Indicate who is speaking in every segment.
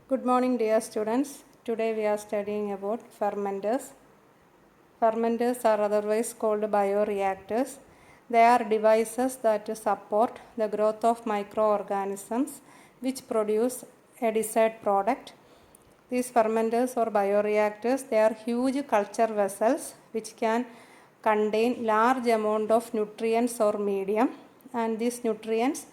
Speaker 1: Good morning, dear students. Today we are studying about fermenters. Fermenters are otherwise called bioreactors. They are devices that support the growth of microorganisms which produce a desired product. These fermenters or bioreactors, they are huge culture vessels which can contain large amount of nutrients or medium, and these nutrients,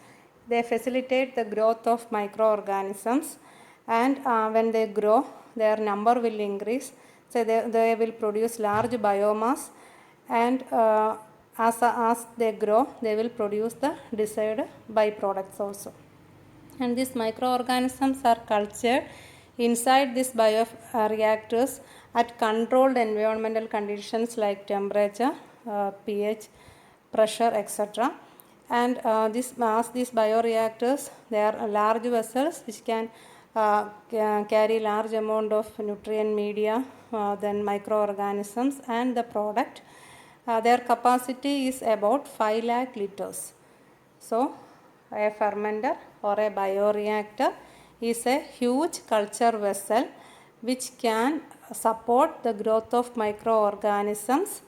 Speaker 1: they facilitate the growth of microorganisms, and when they grow their number will increase, so they will produce large biomass, and as they grow they will produce the desired byproducts also. And these microorganisms are cultured inside these bioreactors at controlled environmental conditions like temperature, pH, pressure, etc. And these bioreactors, they are large vessels which can carry large amount of nutrient media, then microorganisms and the product. Their capacity is about 5 lakh liters. So a fermenter or a bioreactor is a huge culture vessel which can support the growth of microorganisms.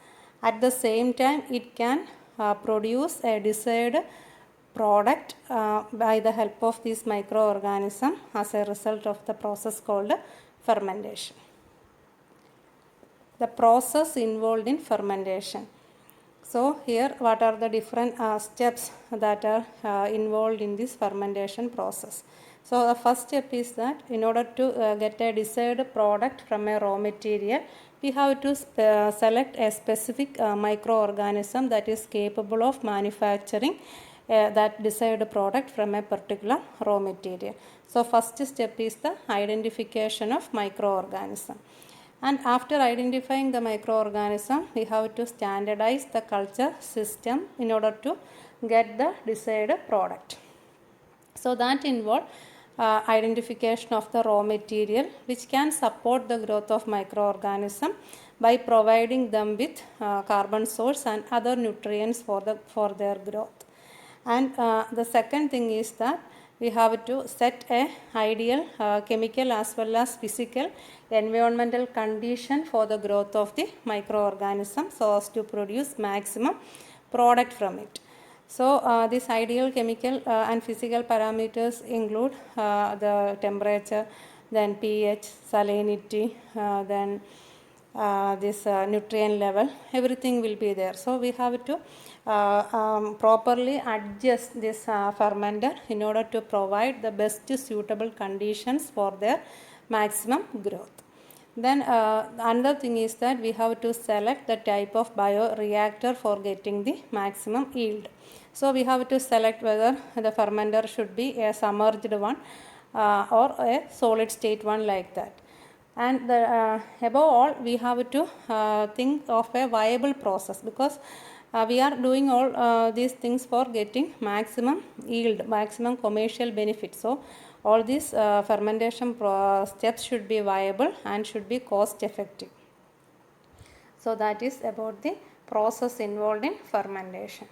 Speaker 1: At the same time, it can produce a desired product by the help of this microorganism as a result of the process called fermentation. The process involved in fermentation. So here what are the different steps that are involved in this fermentation process. So the first step is that in order to get a desired product from a raw material, we have to select a specific microorganism that is capable of manufacturing that desired product from a particular raw material. So first step is the identification of microorganism. And after identifying the microorganism, we have to standardize the culture system in order to get the desired product. So that involves identification of the raw material which can support the growth of microorganism by providing them with carbon source and other nutrients for their growth. And the second thing is that we have to set a ideal chemical as well as physical environmental condition for the growth of the microorganism so as to produce maximum product from it. So this ideal chemical and physical parameters include the temperature, then pH, salinity, then this nutrient level, everything will be there. So we have to properly adjust this fermenter in order to provide the best suitable conditions for their maximum growth. Then another thing is that we have to select the type of bioreactor for getting the maximum yield. So we have to select whether the fermenter should be a submerged one or a solid state one, like that. And above all, we have to think of a viable process, because we are doing all these things for getting maximum yield, maximum commercial benefit. So all these fermentation steps should be viable and should be cost effective. So that is about the process involved in fermentation.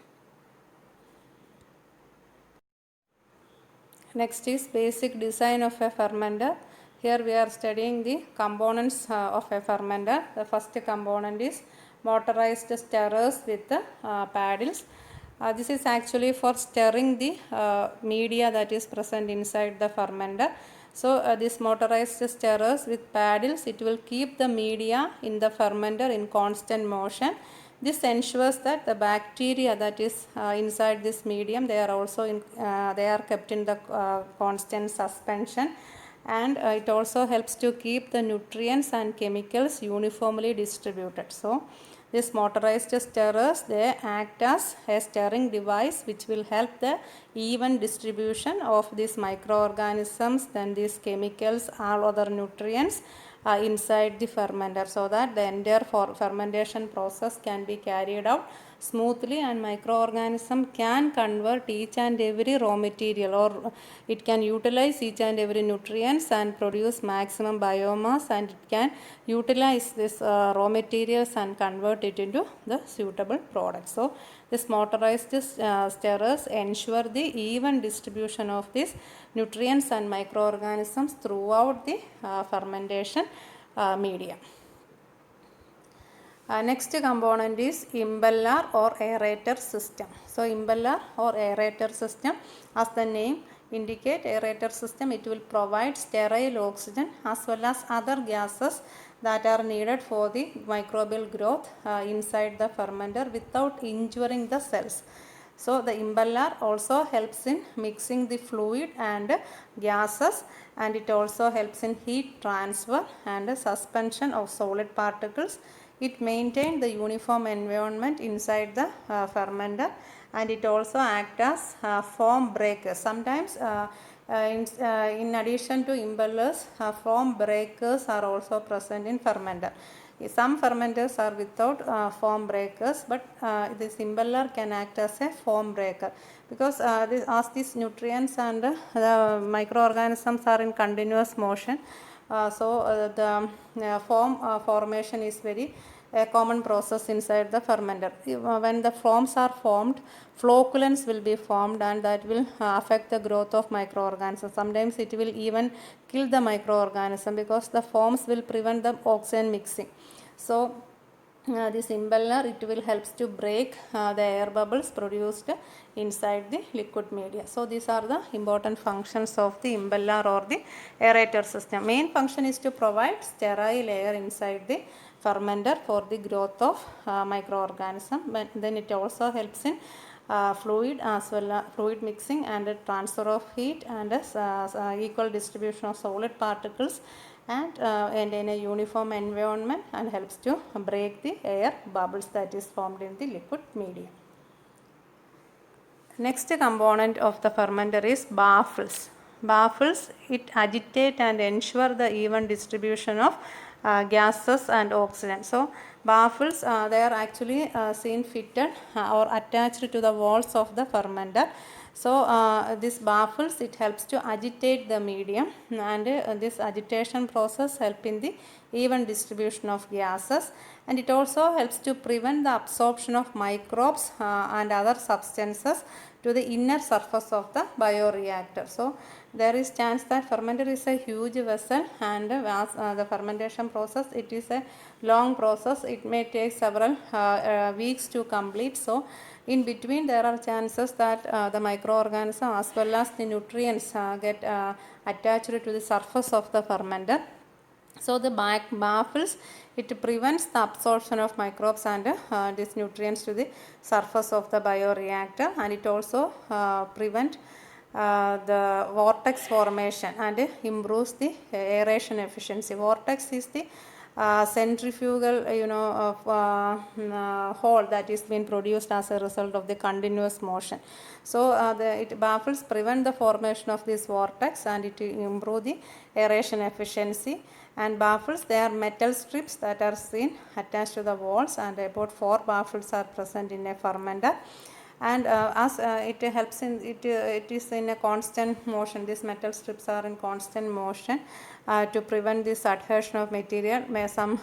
Speaker 1: Next is basic design of a fermenter. Here we are studying the components of a fermenter. The first component is motorized stirrers with paddles. This is actually for stirring the media that is present inside the fermenter. So this motorized stirrers with paddles, it will keep the media in the fermenter in constant motion. This ensures that the bacteria that is inside this medium, they are also they are kept in the constant suspension, and it also helps to keep the nutrients and chemicals uniformly distributed. So these motorized stirrers, they act as a stirring device which will help the even distribution of these microorganisms, then these chemicals, all other nutrients inside the fermenter, so that the entire fermentation process can be carried out smoothly, and microorganism can convert each and every raw material, or it can utilize each and every nutrients and produce maximum biomass, and it can utilize this raw materials and convert it into the suitable products. So this motorized stirrers ensure the even distribution of these nutrients and microorganisms throughout the fermentation media. Next component is impeller or aerator system. So impeller or aerator system, as the name indicate, aerator system, it will provide sterile oxygen as well as other gases that are needed for the microbial growth inside the fermenter without injuring the cells. So the impeller also helps in mixing the fluid and gases, and it also helps in heat transfer and suspension of solid particles. It maintains the uniform environment inside the fermenter, and it also acts as foam breakers. Sometimes in addition to impellers, foam breakers are also present in fermenter. Some fermenters are without foam breakers, but this impeller can act as a foam breaker, because as these nutrients and the microorganisms are in continuous motion, so the foam formation is very common process inside the fermenter. When the foams are formed, flocculants will be formed, and that will affect the growth of microorganisms. Sometimes it will even kill the microorganism, because the foams will prevent the oxygen mixing. So this impeller, it will helps to break the air bubbles produced inside the liquid media. So these are the important functions of the impeller or the aerator system. Main function is to provide sterile air inside the fermenter for the growth of microorganism. But then it also helps in fluid as well as fluid mixing and transfer of heat and equal distribution of solid particles, and in a uniform environment, and helps to break the air bubbles that is formed in the liquid medium. Next component of the fermenter is baffles. Baffles, it agitate and ensure the even distribution of gases and oxygen. So baffles, they are actually seen fitted or attached to the walls of the fermenter. So this baffles, it helps to agitate the medium, and this agitation process help in the even distribution of gases, and it also helps to prevent the absorption of microbes and other substances to the inner surface of the bioreactor. So there is chance that fermenter is a huge vessel, and as the fermentation process, it is a long process. It may take several weeks to complete. So in between, there are chances that the microorganism as well as the nutrients get attached to the surface of the fermenter. So the baffles, it prevents the absorption of microbes and these nutrients to the surface of the bioreactor, and it also prevent the vortex formation and improves the aeration efficiency. Vortex is the centrifugal hole that is being produced as a result of the continuous motion. So it baffles prevent the formation of this vortex, and it improve the aeration efficiency. And baffles, they are metal strips that are seen attached to the walls, and about 4 baffles are present in a fermenter. And as it helps in it is in a constant motion. These metal strips are in constant motion to prevent this adhesion of material. Some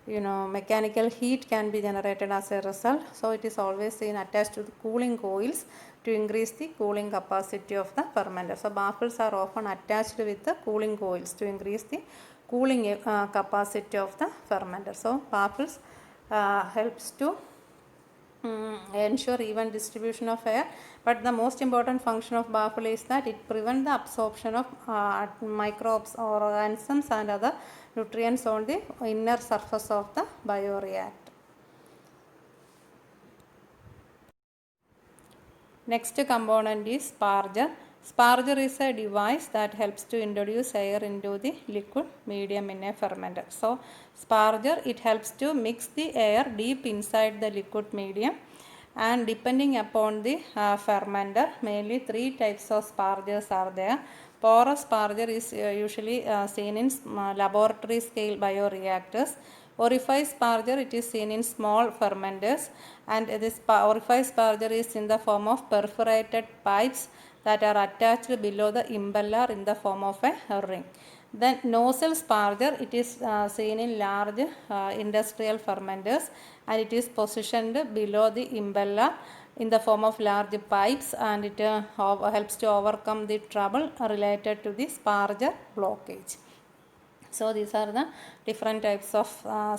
Speaker 1: mechanical heat can be generated as a result. So it is always seen attached to the cooling coils to increase the cooling capacity of the fermenter. So baffles are often attached with the cooling coils to increase the cooling capacity of the fermenter. So baffles helps to ensure even distribution of air, but the most important function of baffle is that it prevents the absorption of microbes or organisms and other nutrients on the inner surface of the bioreactor. Next component is sparger. Sparger is a device that helps to introduce air into the liquid medium in a fermenter. So sparger, it helps to mix the air deep inside the liquid medium, and depending upon the fermenter, mainly 3 types of spargers are there. Porous sparger is usually seen in laboratory scale bioreactors. Orifice sparger, it is seen in small fermenters, and this orifice sparger is in the form of perforated pipes that are attached below the impeller in the form of a ring. Then nozzle sparger, it is seen in large industrial fermenters, and it is positioned below the impeller in the form of large pipes, and it helps to overcome the trouble related to the sparger blockage. So these are the different types of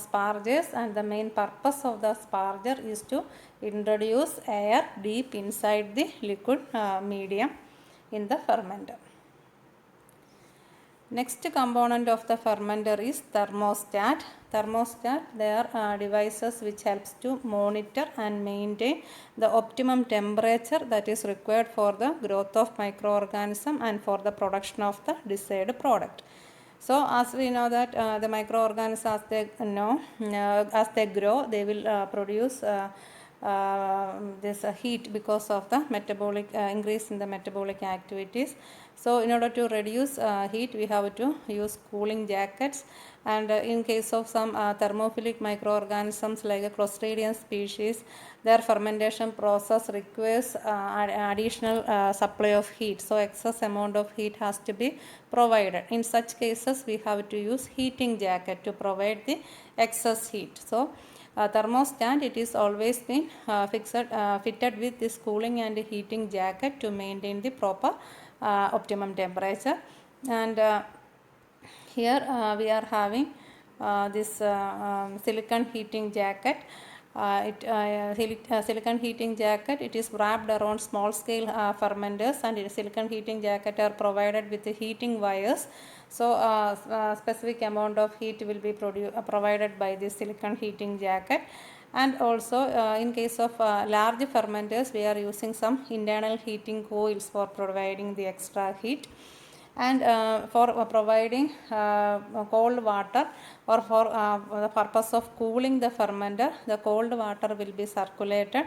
Speaker 1: spargers, and the main purpose of the sparger is to introduce air deep inside the liquid medium in the fermenter. Next component of the fermenter is thermostat. Thermostat, they are devices which helps to monitor and maintain the optimum temperature that is required for the growth of microorganism and for the production of the desired product. So as we know that the microorganisms, as they grow, they will produce this heat because of the metabolic increase in the metabolic activities. So in order to reduce heat, we have to use cooling jackets, and in case of some thermophilic microorganisms like a Clostridium species, their fermentation process requires additional supply of heat, so excess amount of heat has to be provided. In such cases, we have to use heating jacket to provide the excess heat. So thermostat, it is always been fitted with this cooling and heating jacket to maintain the proper optimum temperature. And here we are having this silicon heating jacket. Silicon heating jacket, it is wrapped around small scale fermenters, and silicon heating jacket are provided with the heating wires. So specific amount of heat will be provided by this silicon heating jacket. And also in case of large fermenters, we are using some internal heating coils for providing the extra heat. And for providing cold water, or for the purpose of cooling the fermenter, the cold water will be circulated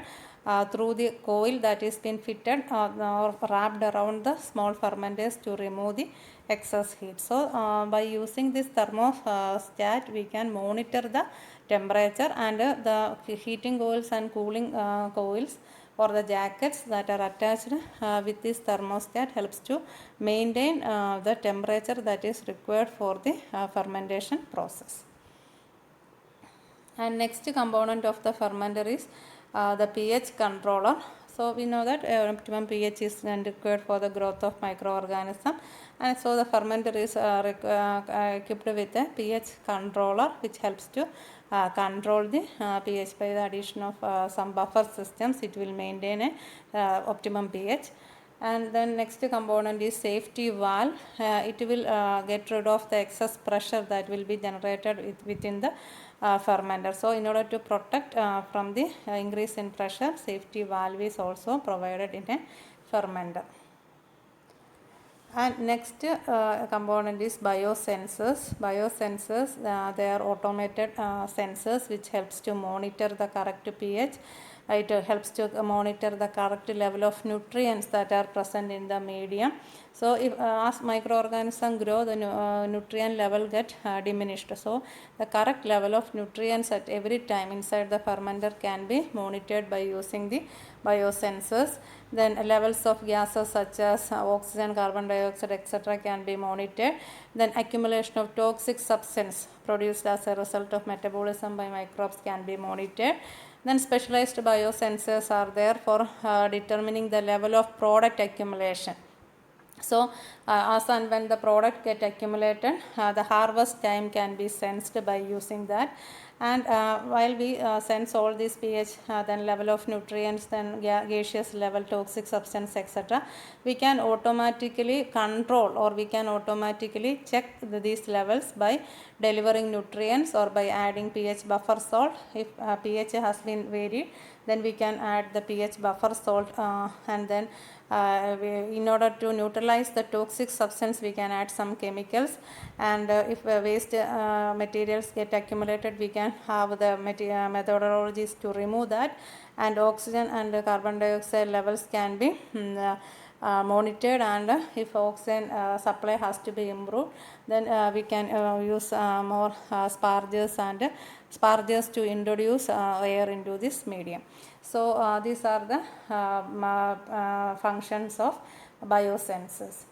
Speaker 1: through the coil that is been fitted or wrapped around the small fermenters to remove the excess heat. So by using this thermostat, we can monitor the temperature, and the heating coils and cooling coils or the jackets that are attached with this thermostat helps to maintain the temperature that is required for the fermentation process. And next component of the fermenter is the pH controller. So we know that optimum pH is required for the growth of microorganism, and so the fermenter is equipped with a pH controller which helps to control the pH by the addition of some buffer systems. It will maintain a optimum pH. And then next component is safety valve. It will get rid of the excess pressure that will be generated within the fermenter. So in order to protect from the increase in pressure, safety valve is also provided in a fermenter. And next component is biosensors. Biosensors, they are automated sensors which helps to monitor the correct pH. It helps to monitor the correct level of nutrients that are present in the medium. So if as microorganisms grow, the nutrient level get diminished. So the correct level of nutrients at every time inside the fermenter can be monitored by using the biosensors. Then levels of gases such as oxygen, carbon dioxide, etc. can be monitored. Then accumulation of toxic substance produced as a result of metabolism by microbes can be monitored. Then specialized biosensors are there for determining the level of product accumulation. So as and when the product get accumulated, the harvest time can be sensed by using that. And while we sense all these pH, then level of nutrients, then gaseous level, toxic substance, etc., we can automatically control, or we can automatically check these levels by delivering nutrients or by adding pH buffer salt. If pH has been varied, then we can add the pH buffer salt, and then in order to neutralize the toxic substance, we can add some chemicals. And if waste materials get accumulated, we can have the methodologies to remove that, and oxygen and carbon dioxide levels can be monitored, and if oxygen supply has to be improved, then we can use more sparges to introduce air into this medium. So these are the functions of biosensors.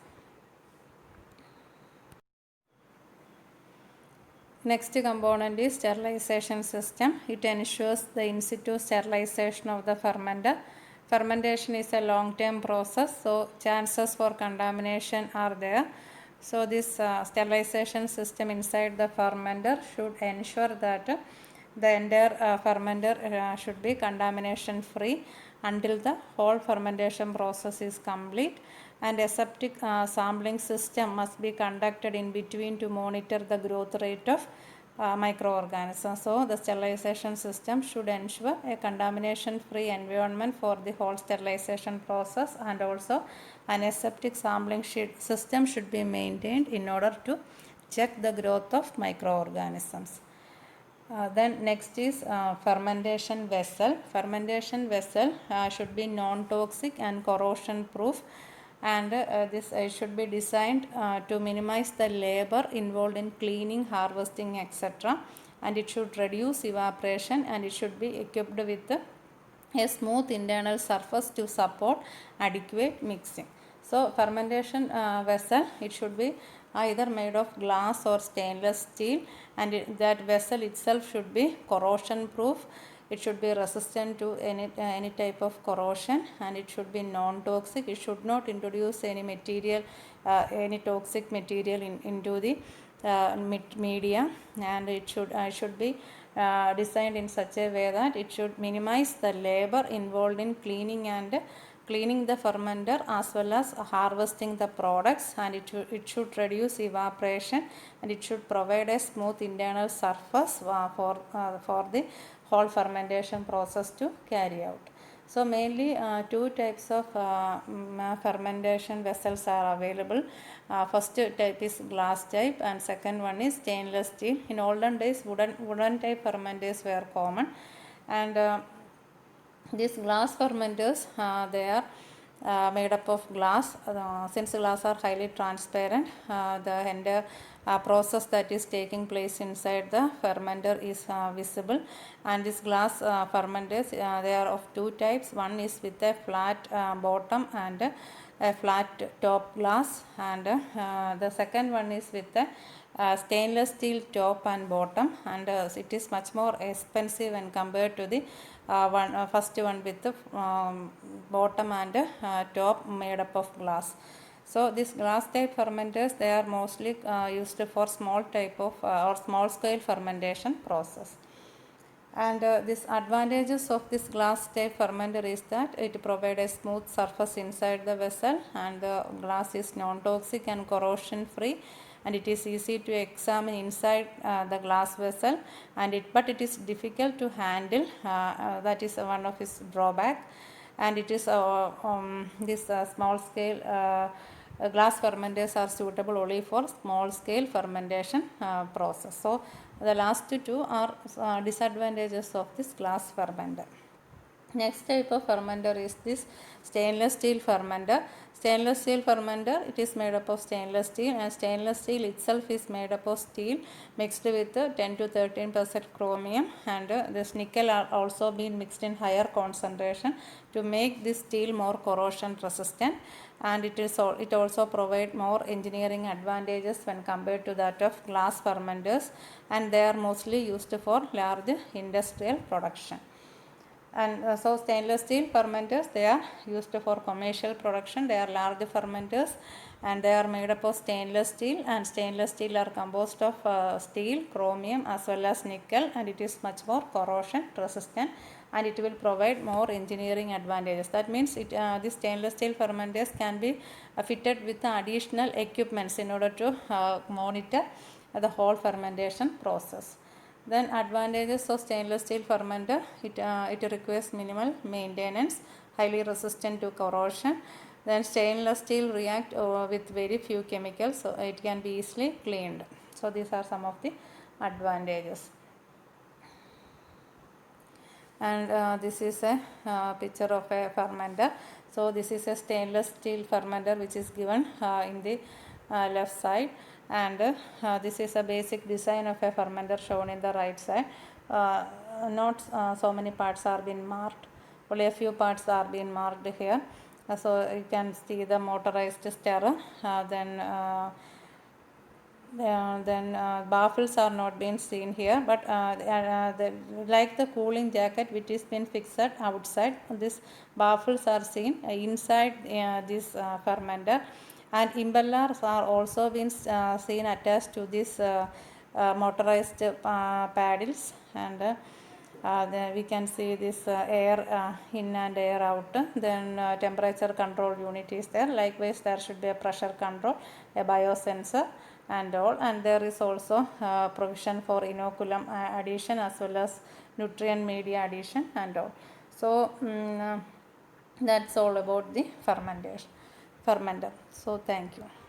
Speaker 1: Next component is sterilization system. It ensures the in situ sterilization of the fermenter. Fermentation is a long-term process, so chances for contamination are there. So this sterilization system inside the fermenter should ensure that the entire fermenter should be contamination free until the whole fermentation process is complete, and aseptic sampling system must be conducted in between to monitor the growth rate of microorganisms. So the sterilization system should ensure a contamination free environment for the whole sterilization process, and also an aseptic sampling system should be maintained in order to check the growth of microorganisms. Then next is fermentation vessel. Fermentation vessel should be non-toxic and corrosion proof, and this should be designed to minimize the labor involved in cleaning, harvesting, etc. And it should reduce evaporation, and it should be equipped with a smooth internal surface to support adequate mixing. So fermentation vessel, it should be either made of glass or stainless steel, and that vessel itself should be corrosion proof. It should be resistant to any type of corrosion, and it should be non-toxic. It should not introduce any material, any toxic material into the media, and it should be designed in such a way that it should minimize the labor involved in cleaning the fermenter as well as harvesting the products, and it should reduce evaporation, and it should provide a smooth internal surface for the whole fermentation process to carry out. So mainly two types of fermentation vessels are available. First type is glass type, and second one is stainless steel. In olden days, wooden type fermenters were common, and these glass fermenters, they are made up of glass. Since glass are highly transparent, the entire process that is taking place inside the fermenter is visible. And these glass fermenters, they are of two types. One is with a flat bottom and a flat top glass, and the second one is with a stainless steel top and bottom, and it is much more expensive when compared to the first one with the bottom and top made up of glass. So these glass type fermenters, they are mostly used for small type of or small scale fermentation process. And this advantages of this glass type fermenter is that it provides a smooth surface inside the vessel, and the glass is non-toxic and corrosion free, and it is easy to examine inside the glass vessel, and but it is difficult to handle. That is one of its drawback, and it is this small scale glass fermenters are suitable only for small scale fermentation process. So the last two are disadvantages of this glass fermenter. Next type of fermenter is this stainless steel fermenter. Stainless steel fermenter, it is made up of stainless steel, and stainless steel itself is made up of steel mixed with 10 to 13% chromium, and this nickel are also been mixed in higher concentration to make this steel more corrosion resistant, and it also provide more engineering advantages when compared to that of glass fermenters, and they are mostly used for large industrial production. And so stainless steel fermenters, they are used for commercial production. They are large fermenters, and they are made up of stainless steel, and stainless steel are composed of steel, chromium as well as nickel, and it is much more corrosion resistant, and it will provide more engineering advantages. That means these stainless steel fermenters can be fitted with additional equipments in order to monitor the whole fermentation process. Then advantages of stainless steel fermenter, it requires minimal maintenance, highly resistant to corrosion. Then stainless steel react with very few chemicals, so it can be easily cleaned. So these are some of the advantages. And this is a picture of a fermenter. So this is a stainless steel fermenter which is given in the left side, and this is a basic design of a fermenter shown in the right side. Not so many parts are being marked, only a few parts are being marked here. So you can see the motorized stirrer, then baffles are not being seen here, but like the cooling jacket which is been fixed outside, these baffles are seen inside this fermenter, and impellers are also been seen attached to this motorized paddles, and then we can see this air in and air out. Then temperature control unit is there. Likewise, there should be a pressure control, a biosensor and all, and there is also provision for inoculum addition as well as nutrient media addition and all. So that's all about the fermentation fermenter. So thank you.